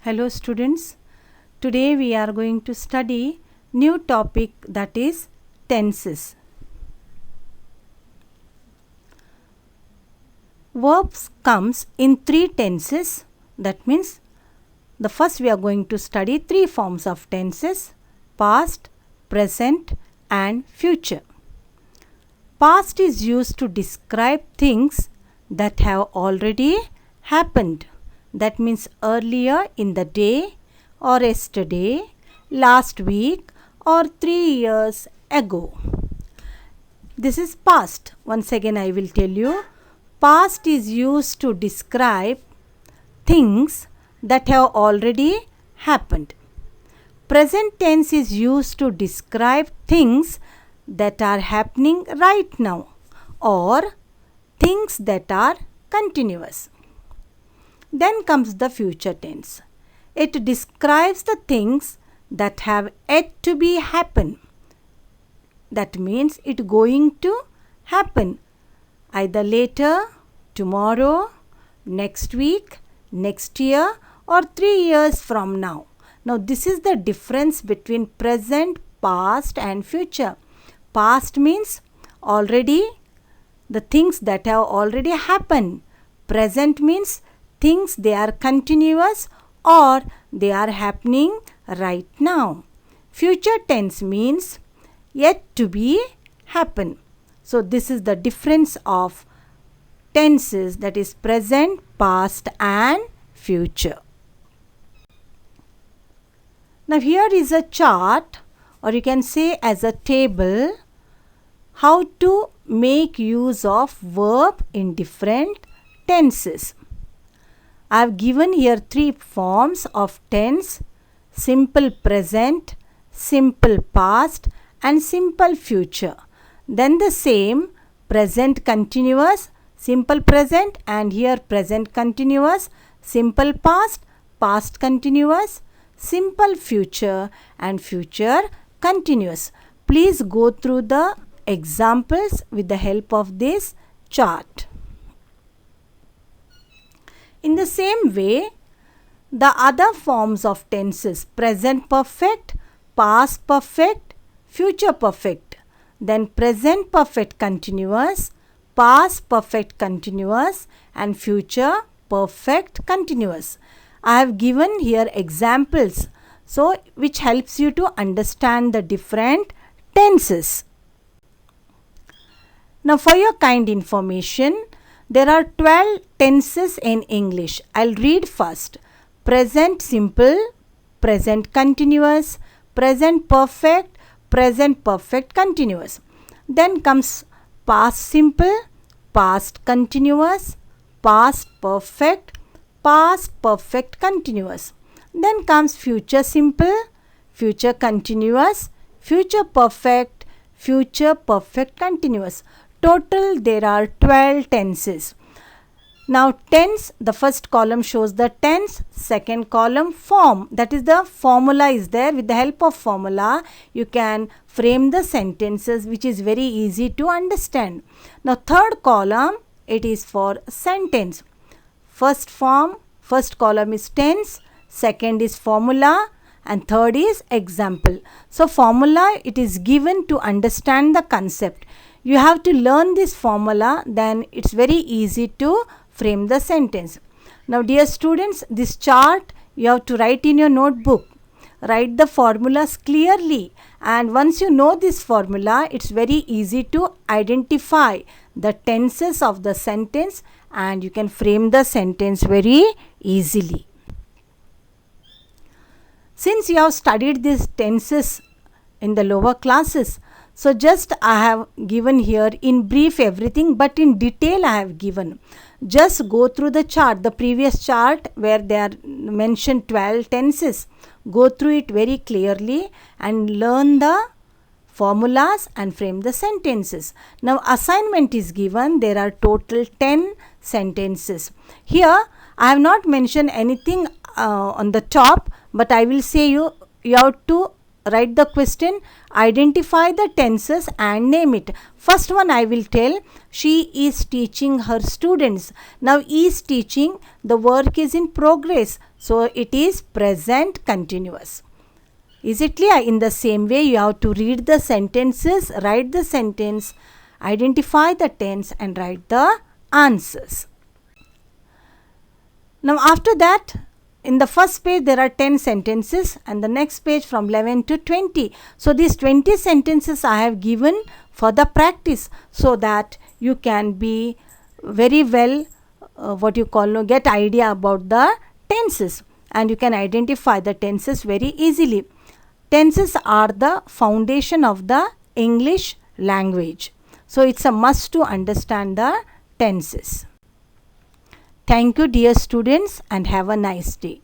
Hello students, today we are going to study new topic, that is tenses. Verbs comes in three tenses. That means the first we are going to study three forms of tenses: past, present and future. Past is used to describe things that have already happened. That means earlier in the day, or yesterday, last week or 3 years ago. This is past. Once again I will tell you. Past is used to describe things that have already happened. Present tense is used to describe things that are happening right now or things that are continuous. Then comes the future tense. It describes the things that have yet to be happen. That means it going to happen either later, tomorrow, next week, next year or 3 years from now. Now this is the difference between present, past and future. Past means already the things that have already happened. Present means things they are continuous or they are happening right now. Future tense means yet to be happen. So this is the difference of tenses, that is present, past and future. Now here is a chart, or you can say as a table, how to make use of verb in different tenses. I have given here three forms of tense: simple present, simple past and simple future. Then the same present continuous, simple present, and here present continuous, simple past, past continuous, simple future and future continuous. Please go through the examples with the help of this chart. In the same way, the other forms of tenses: present perfect, past perfect, future perfect, then present perfect continuous, past perfect continuous and future perfect continuous. I have given here examples which helps you to understand the different tenses. Now for your kind information, there are 12 tenses in English. I'll read first. Present simple, present continuous, present perfect, present perfect continuous. Then comes past simple, past continuous, past perfect, past perfect continuous. Then comes future simple, future continuous, future perfect, future perfect continuous. Total there are 12 tenses. Now tense, the first column shows the tense, second column form, that is the formula is there. With the help of formula you can frame the sentences, which is very easy to understand. Now third column, it is for sentence. First column is tense, second is formula and third is example. So formula, it is given to understand the concept. You have to learn this formula, then it's very easy to frame the sentence. Now dear students, this chart you have to write in your notebook. Write the formulas clearly, and once you know this formula, it's very easy to identify the tenses of the sentence and you can frame the sentence very easily. Since you have studied these tenses in the lower classes, so just I have given here in brief everything, but in detail I have given. Just go through the chart, the previous chart where they are mentioned 12 tenses. Go through it very clearly and learn the formulas and frame the sentences. Now assignment is given. There are total 10 sentences. Here I have not mentioned anything on the top, but I will say you have to write the question, identify the tenses and name it. First one I will tell, she is teaching her students. Now is teaching, the work is in progress, so it is present continuous. Is it clear? In the same way, you have to read the sentences, write the sentence, identify the tense and write the answers. Now after that, in the first page there are 10 sentences and the next page from 11 to 20. So these 20 sentences I have given for the practice, so that you can be very well get idea about the tenses, and you can identify the tenses very easily. Tenses are the foundation of the English language. So it's a must to understand the tenses. Thank you dear students, and have a nice day.